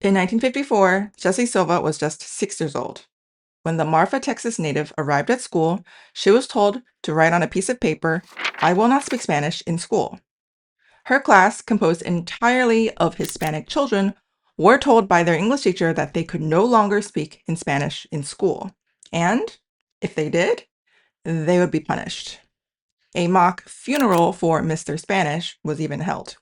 In 1954, Jessie Silva was just 6 years old. When the Marfa, Texas native arrived at school, she was told to write on a piece of paper, "I will not speak Spanish in school." Her class, composed entirely of Hispanic children, were told by their English teacher that they could no longer speak in Spanish in school. And if they did, they would be punished. A mock funeral for Mr. Spanish was even held.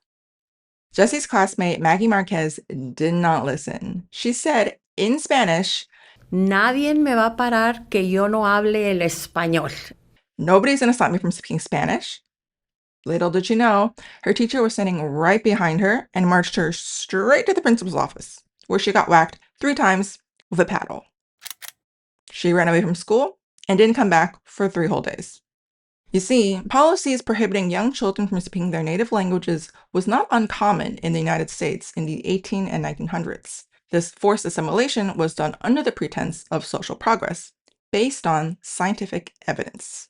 Jessie's classmate, Maggie Marquez, did not listen. She said in Spanish, Nadie me va a parar que yo no hable el español. "Nobody's going to stop me from speaking Spanish." Little did she know, her teacher was standing right behind her and marched her straight to the principal's office, where she got whacked 3 times with a paddle. She ran away from school and didn't come back for 3 whole days. You see, policies prohibiting young children from speaking their native languages was not uncommon in the United States in the 18 and 1900s. This forced assimilation was done under the pretense of social progress, based on scientific evidence.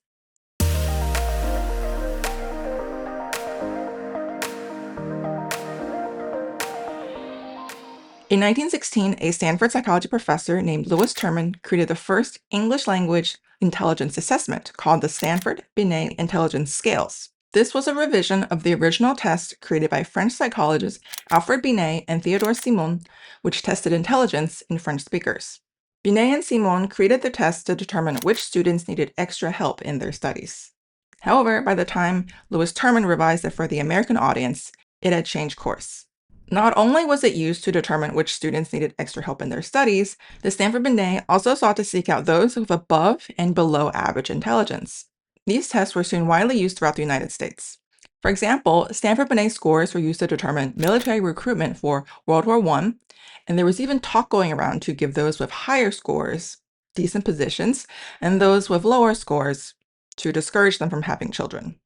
In 1916, a Stanford psychology professor named Lewis Terman created the first English language intelligence assessment called the Stanford-Binet Intelligence Scales. This was a revision of the original test created by French psychologists Alfred Binet and Theodore Simon, which tested intelligence in French speakers. Binet and Simon created the test to determine which students needed extra help in their studies. However, by the time Lewis Terman revised it for the American audience, it had changed course. Not only was it used to determine which students needed extra help in their studies, the Stanford-Binet also sought to seek out those with above and below average intelligence. These tests were soon widely used throughout the United States. For example, Stanford-Binet scores were used to determine military recruitment for World War I, and there was even talk going around to give those with higher scores decent positions and those with lower scores to discourage them from having children.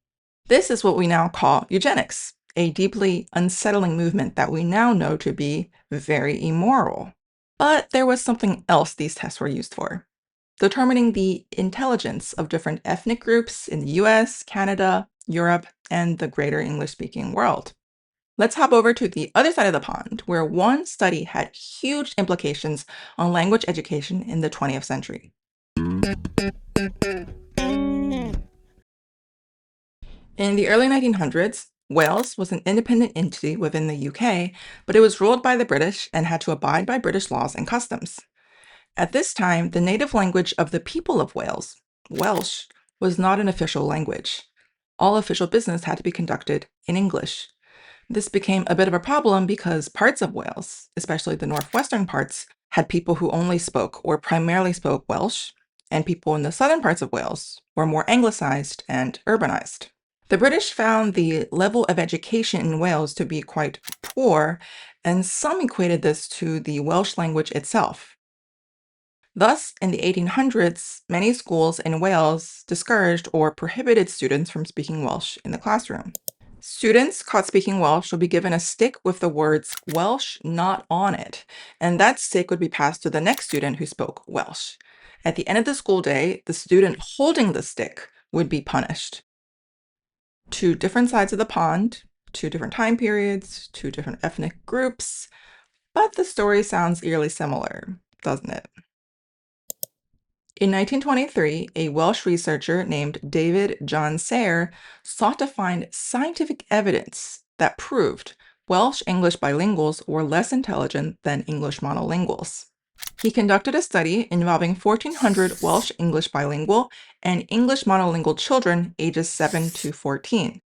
This is what we now call eugenics, a deeply unsettling movement that we now know to be very immoral. But there was something else these tests were used for: determining the intelligence of different ethnic groups in the US, Canada, Europe, and the greater English-speaking world. Let's hop over to the other side of the pond, where one study had huge implications on language education in the 20th century. In the early 1900s, Wales was an independent entity within the UK, but it was ruled by the British and had to abide by British laws and customs. At this time, the native language of the people of Wales, Welsh, was not an official language. All official business had to be conducted in English. This became a bit of a problem because parts of Wales, especially the northwestern parts, had people who only spoke or primarily spoke Welsh, and people in the southern parts of Wales were more anglicized and urbanized. The British found the level of education in Wales to be quite poor, and some equated this to the Welsh language itself. Thus, in the 1800s, many schools in Wales discouraged or prohibited students from speaking Welsh in the classroom. Students caught speaking Welsh would be given a stick with the words "Welsh not" on it, and that stick would be passed to the next student who spoke Welsh. At the end of the school day, the student holding the stick would be punished. 2 different sides of the pond, 2 different time periods, 2 different ethnic groups, but the story sounds eerily similar, doesn't it? In 1923, a Welsh researcher named David John Saer sought to find scientific evidence that proved Welsh-English bilinguals were less intelligent than English monolinguals. He conducted a study involving 1,400 Welsh-English bilingual and English monolingual children ages 7 to 14.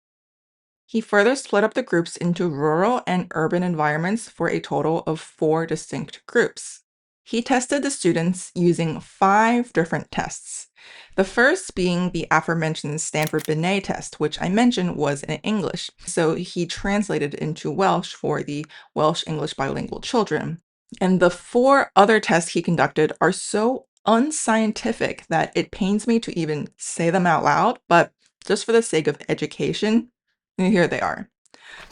He further split up the groups into rural and urban environments for a total of 4 distinct groups. He tested the students using 5 different tests. The first being the aforementioned Stanford-Binet test, which I mentioned was in English, so he translated into Welsh for the Welsh-English bilingual children. And the 4 other tests he conducted are so unscientific that it pains me to even say them out loud, but just for the sake of education, here they are.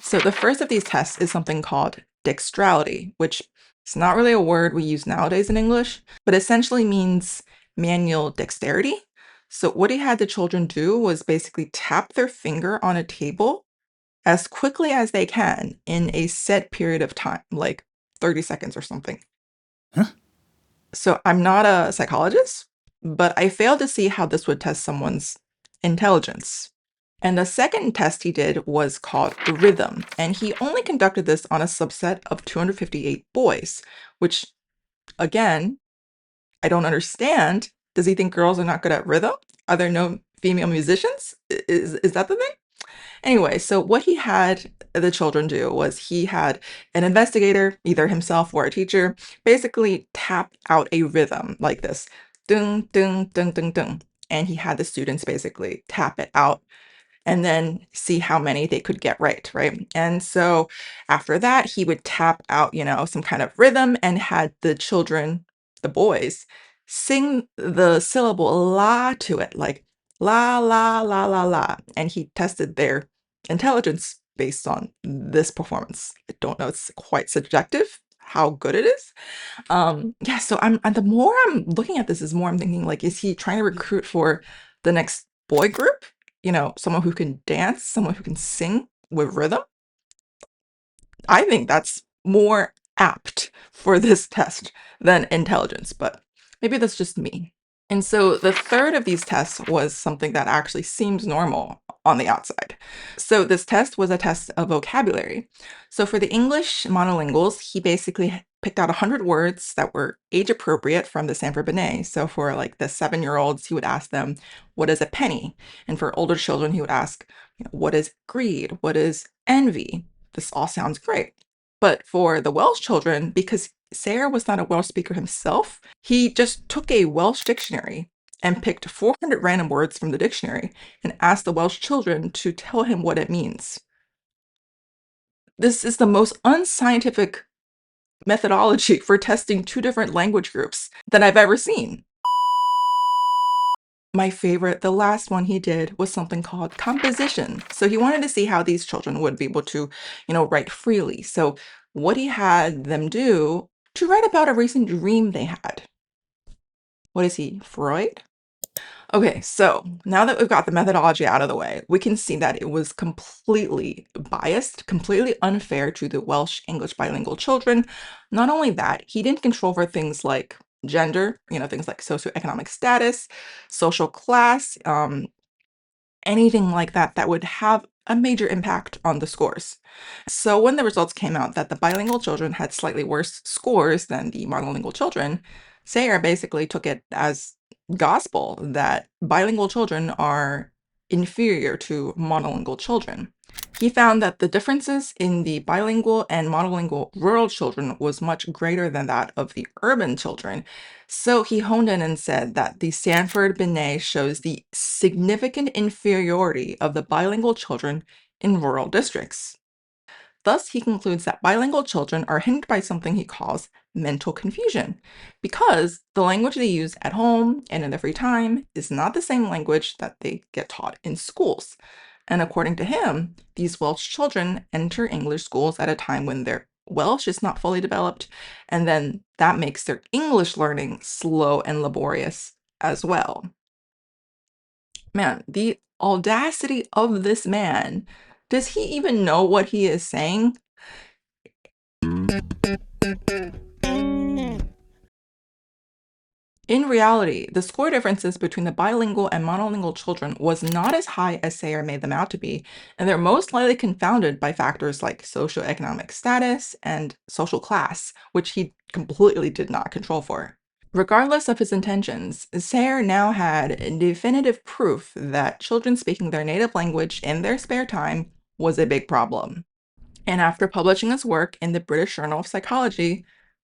So the first of these tests is something called dexterity, which is not really a word we use nowadays in English, but essentially means manual dexterity. So what he had the children do was basically tap their finger on a table as quickly as they can in a set period of time, like 30 seconds or something. Huh? So I'm not a psychologist, but I failed to see how this would test someone's intelligence. And the second test he did was called rhythm, and he only conducted this on a subset of 258 boys, which, again, I don't understand. Does he think girls are not good at rhythm? Are there no female musicians? Is that the thing? Anyway, so what he had the children do was he had an investigator, either himself or a teacher, basically tap out a rhythm like this, dung, dung, dung, dung, dung. And he had the students basically tap it out and then see how many they could get right, right? And so after that, he would tap out, some kind of rhythm and had the children, the boys, sing the syllable la to it, like la, la, la, la, la. And he tested their intelligence based on this performance. I don't know, it's quite subjective how good it is. Yeah, so and the more I'm looking at this, is more I'm thinking, like, is he trying to recruit for the next boy group? Someone who can dance, someone who can sing with rhythm? I think that's more apt for this test than intelligence, but maybe that's just me. And so the third of these tests was something that actually seems normal on the outside. So this test was a test of vocabulary. So for the English monolinguals, he basically picked out 100 words that were age appropriate from the Stanford-Binet. So for like the 7-year-olds, he would ask them, what is a penny? And for older children, he would ask, what is greed? What is envy? This all sounds great. But for the Welsh children, because Saer was not a Welsh speaker himself, he just took a Welsh dictionary and picked 400 random words from the dictionary and asked the Welsh children to tell him what it means. This is the most unscientific methodology for testing two different language groups that I've ever seen. My favorite, the last one he did, was something called composition. So he wanted to see how these children would be able to, write freely. So what he had them do to write about a recent dream they had. What is he, Freud? Okay, so now that we've got the methodology out of the way, we can see that it was completely biased, completely unfair to the Welsh-English bilingual children. Not only that, he didn't control for things like gender, things like socioeconomic status, social class, anything like that that would have a major impact on the scores. So when the results came out that the bilingual children had slightly worse scores than the monolingual children, Sayer basically took it as gospel that bilingual children are inferior to monolingual children. He found that the differences in the bilingual and monolingual rural children was much greater than that of the urban children. So he honed in and said that the Stanford-Binet shows the significant inferiority of the bilingual children in rural districts. Thus, he concludes that bilingual children are hindered by something he calls mental confusion, because the language they use at home and in their free time is not the same language that they get taught in schools. And according to him, these Welsh children enter English schools at a time when their Welsh is not fully developed, and then that makes their English learning slow and laborious as well. Man, the audacity of this man. Does he even know what he is saying? In reality, the score differences between the bilingual and monolingual children was not as high as Sayer made them out to be, and they're most likely confounded by factors like socioeconomic status and social class, which he completely did not control for. Regardless of his intentions, Sayer now had definitive proof that children speaking their native language in their spare time was a big problem. And after publishing his work in the British Journal of Psychology,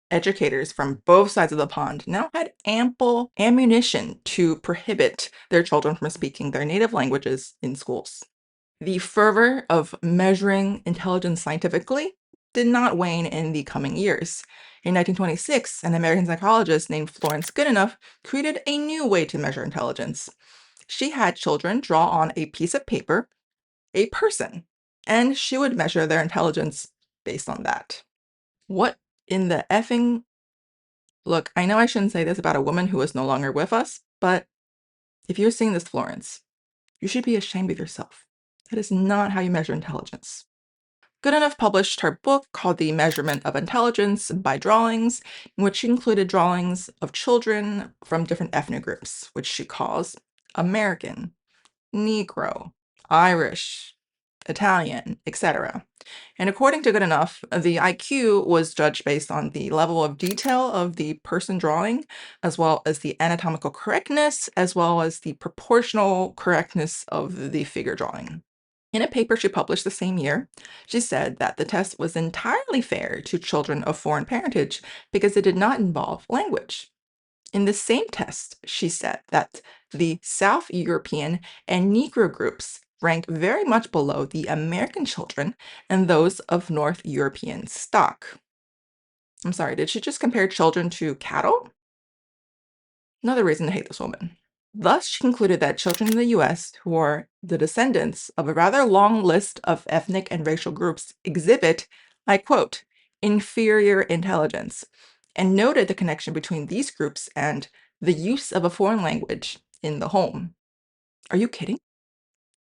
educators from both sides of the pond now had ample ammunition to prohibit their children from speaking their native languages in schools. The fervor of measuring intelligence scientifically did not wane in the coming years. In 1926, an American psychologist named Florence Goodenough created a new way to measure intelligence. She had children draw on a piece of paper a person, and she would measure their intelligence based on that. What in the effing... Look, I know I shouldn't say this about a woman who is no longer with us, but if you're seeing this, Florence, you should be ashamed of yourself. That is not how you measure intelligence. Goodenough published her book called The Measurement of Intelligence by Drawings, in which she included drawings of children from different ethnic groups, which she calls American, Negro, Irish, Italian, etc. And according to Goodenough, the IQ was judged based on the level of detail of the person drawing, as well as the anatomical correctness, as well as the proportional correctness of the figure drawing. In a paper she published the same year, she said that the test was entirely fair to children of foreign parentage because it did not involve language. In the same test, she said that the South European and Negro groups rank very much below the American children and those of North European stock. I'm sorry, did she just compare children to cattle? Another reason to hate this woman. Thus, she concluded that children in the US who are the descendants of a rather long list of ethnic and racial groups exhibit, I quote, inferior intelligence, and noted the connection between these groups and the use of a foreign language in the home. Are you kidding?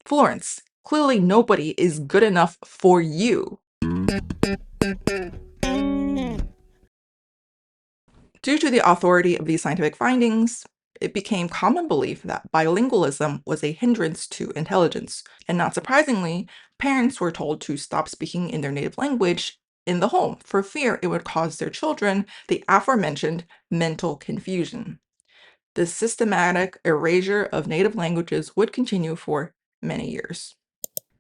Florence, clearly nobody is good enough for you. Due to the authority of these scientific findings, it became common belief that bilingualism was a hindrance to intelligence, and not surprisingly, parents were told to stop speaking in their native language in the home for fear it would cause their children the aforementioned mental confusion. This systematic erasure of native languages would continue for many years.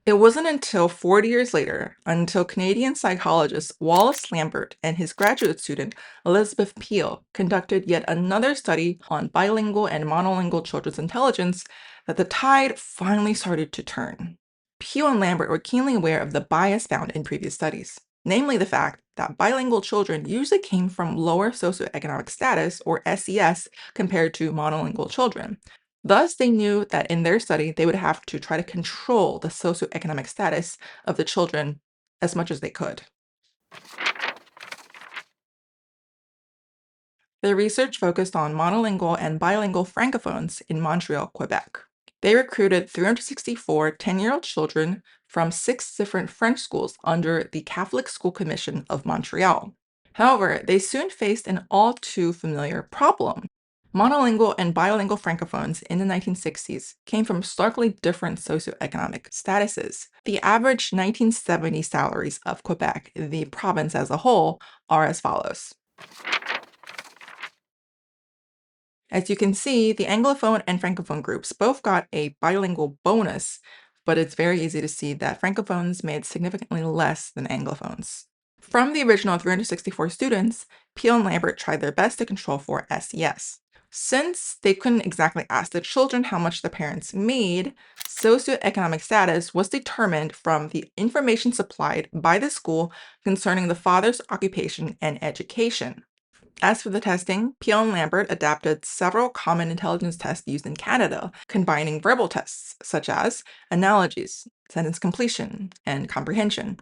It wasn't until 40 years later, until Canadian psychologist Wallace Lambert and his graduate student Elizabeth Peal conducted yet another study on bilingual and monolingual children's intelligence, that the tide finally started to turn. Peal and Lambert were keenly aware of the bias found in previous studies, namely the fact that bilingual children usually came from lower socioeconomic status, or SES, compared to monolingual children. Thus, they knew that in their study, they would have to try to control the socioeconomic status of the children as much as they could. Their research focused on monolingual and bilingual francophones in Montreal, Quebec. They recruited 364 10-year-old children from 6 different French schools under the Catholic School Commission of Montreal. However, they soon faced an all too familiar problem. Monolingual and bilingual francophones in the 1960s came from starkly different socioeconomic statuses. The average 1970 salaries of Quebec, the province as a whole, are as follows. As you can see, the Anglophone and Francophone groups both got a bilingual bonus, but it's very easy to see that Francophones made significantly less than Anglophones. From the original 364 students, Peal and Lambert tried their best to control for SES. Since they couldn't exactly ask the children how much the parents made, socioeconomic status was determined from the information supplied by the school concerning the father's occupation and education. As for the testing, Peal and Lambert adapted several common intelligence tests used in Canada, combining verbal tests such as analogies, sentence completion, and comprehension,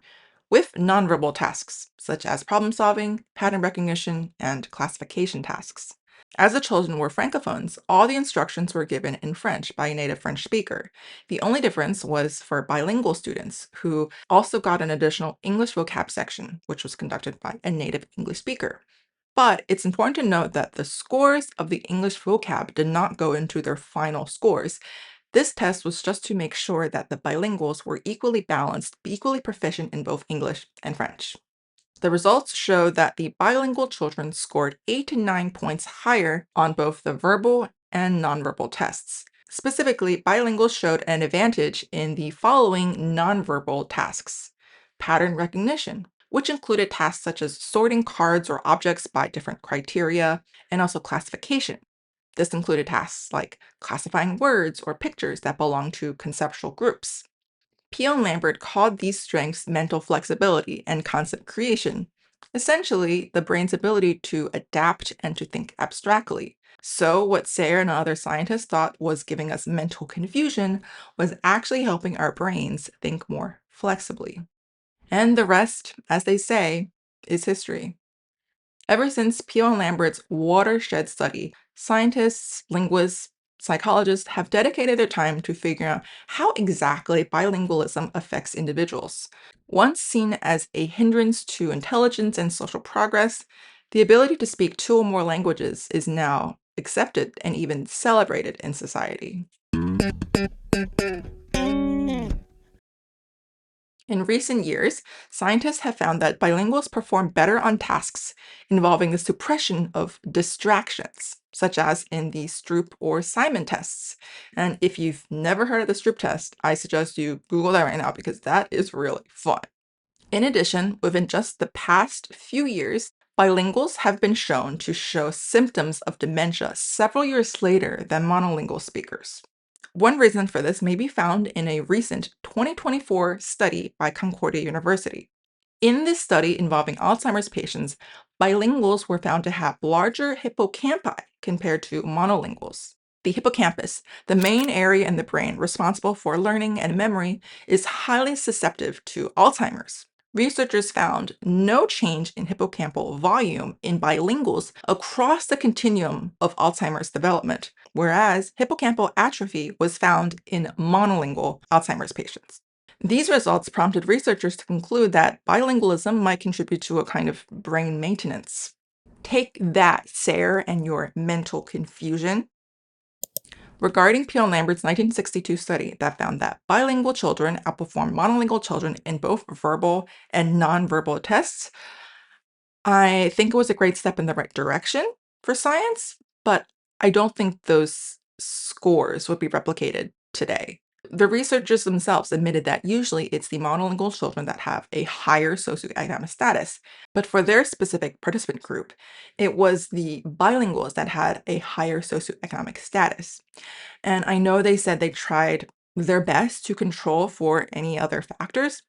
with nonverbal tasks such as problem solving, pattern recognition, and classification tasks. As the children were francophones, all the instructions were given in French by a native French speaker. The only difference was for bilingual students, who also got an additional English vocab section, which was conducted by a native English speaker. But it's important to note that the scores of the English vocab did not go into their final scores. This test was just to make sure that the bilinguals were equally balanced, equally proficient in both English and French. The results showed that the bilingual children scored 8 to 9 points higher on both the verbal and nonverbal tests. Specifically, bilinguals showed an advantage in the following nonverbal tasks: pattern recognition, which included tasks such as sorting cards or objects by different criteria, and also classification. This included tasks like classifying words or pictures that belong to conceptual groups. Peale and Lambert called these strengths mental flexibility and concept creation, essentially the brain's ability to adapt and to think abstractly. So, what Saer and other scientists thought was giving us mental confusion was actually helping our brains think more flexibly. And the rest, as they say, is history. Ever since Peale and Lambert's watershed study, scientists, linguists, psychologists have dedicated their time to figuring out how exactly bilingualism affects individuals. Once seen as a hindrance to intelligence and social progress, the ability to speak two or more languages is now accepted and even celebrated in society. In recent years, scientists have found that bilinguals perform better on tasks involving the suppression of distractions, such as in the Stroop or Simon tests. And if you've never heard of the Stroop test, I suggest you Google that right now because that is really fun. In addition, within just the past few years, bilinguals have been shown to show symptoms of dementia several years later than monolingual speakers. One reason for this may be found in a recent 2024 study by Concordia University. In this study involving Alzheimer's patients, bilinguals were found to have larger hippocampi compared to monolinguals. The hippocampus, the main area in the brain responsible for learning and memory, is highly susceptible to Alzheimer's. Researchers found no change in hippocampal volume in bilinguals across the continuum of Alzheimer's development, whereas hippocampal atrophy was found in monolingual Alzheimer's patients. These results prompted researchers to conclude that bilingualism might contribute to a kind of brain maintenance. Take that, Saer, and your mental confusion. Regarding Peal and Lambert's 1962 study that found that bilingual children outperformed monolingual children in both verbal and nonverbal tests, I think it was a great step in the right direction for science, but I don't think those scores would be replicated today. The researchers themselves admitted that usually it's the monolingual children that have a higher socioeconomic status, but for their specific participant group, it was the bilinguals that had a higher socioeconomic status. And I know they said they tried their best to control for any other factors.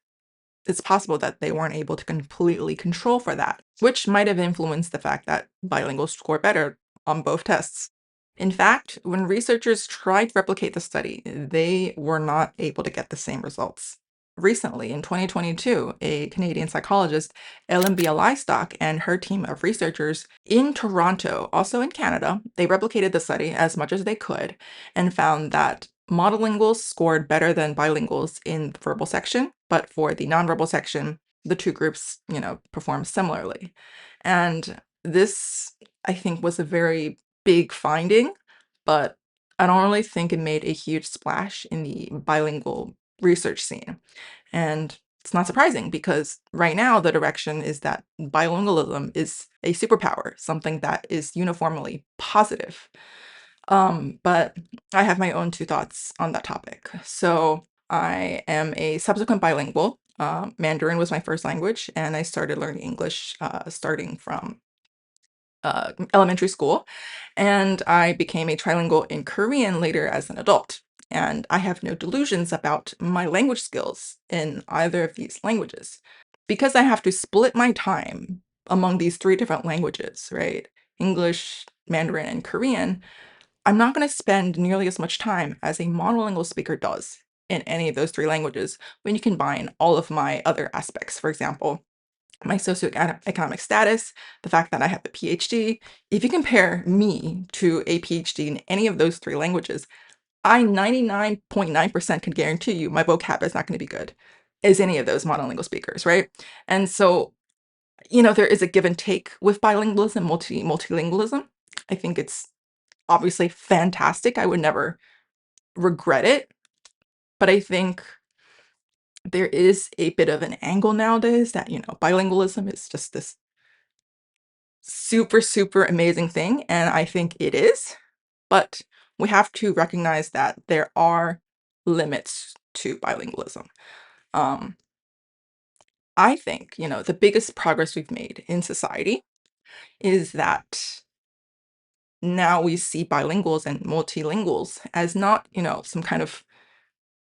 It's possible that they weren't able to completely control for that, which might have influenced the fact that bilinguals score better on both tests. In fact, when researchers tried to replicate the study, they were not able to get the same results. Recently, in 2022, a Canadian psychologist, Ellen Bialystock, and her team of researchers in Toronto, also in Canada, they replicated the study as much as they could and found that monolinguals scored better than bilinguals in the verbal section, but for the nonverbal section, the two groups, performed similarly. And this, I think, was a very big finding, but I don't really think it made a huge splash in the bilingual research scene. And it's not surprising because right now the direction is that bilingualism is a superpower, something that is uniformly positive. But I have my own two thoughts on that topic. So I am a subsequent bilingual. Mandarin was my first language, and I started learning English starting from elementary school, and I became a trilingual in Korean later as an adult. And I have no delusions about my language skills in either of these languages. Because I have to split my time among these three different languages, right? English, Mandarin, and Korean, I'm not going to spend nearly as much time as a monolingual speaker does in any of those three languages when you combine all of my other aspects. For example, my socioeconomic status, the fact that I have a PhD. If you compare me to a PhD in any of those three languages, I 99.9% can guarantee you my vocab is not going to be good as any of those monolingual speakers, right? And so, there is a give and take with bilingualism, multilingualism. I think it's obviously fantastic. I would never regret it, but I think there is a bit of an angle nowadays that, bilingualism is just this super, super amazing thing, and I think it is, but we have to recognize that there are limits to bilingualism. Um, I think, the biggest progress we've made in society is that now we see bilinguals and multilinguals as not, some kind of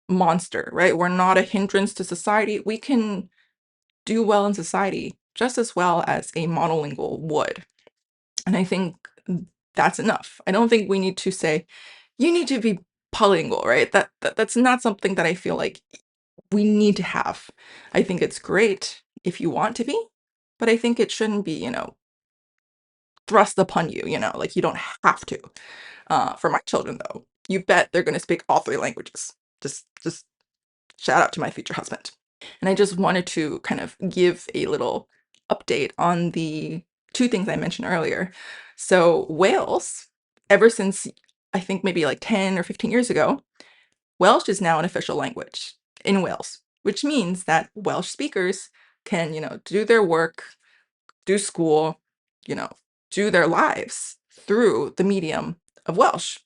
monster, right? We're not a hindrance to society. We can do well in society just as well as a monolingual would. And I think that's enough. I don't think we need to say, you need to be polylingual, right? That's not something that I feel like we need to have. I think it's great if you want to be, but I think it shouldn't be, thrust upon you, like you don't have to. For my children, though, you bet they're going to speak all three languages. Just shout out to my future husband. And I just wanted to kind of give a little update on the two things I mentioned earlier. So Wales, ever since I think maybe like 10 or 15 years ago, Welsh is now an official language in Wales, which means that Welsh speakers can, do their work, do school, do their lives through the medium of Welsh.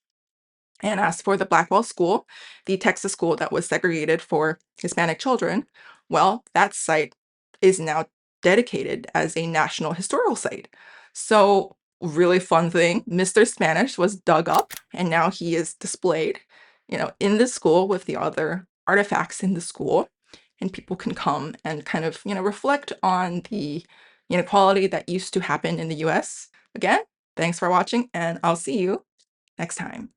And as for the Blackwell School, the Texas school that was segregated for Hispanic children, well, that site is now dedicated as a national historical site. So, really fun thing, Mr. Spanish was dug up and now he is displayed, in the school with the other artifacts in the school. And people can come and kind of, reflect on the inequality that used to happen in the US. Again, thanks for watching, and I'll see you next time.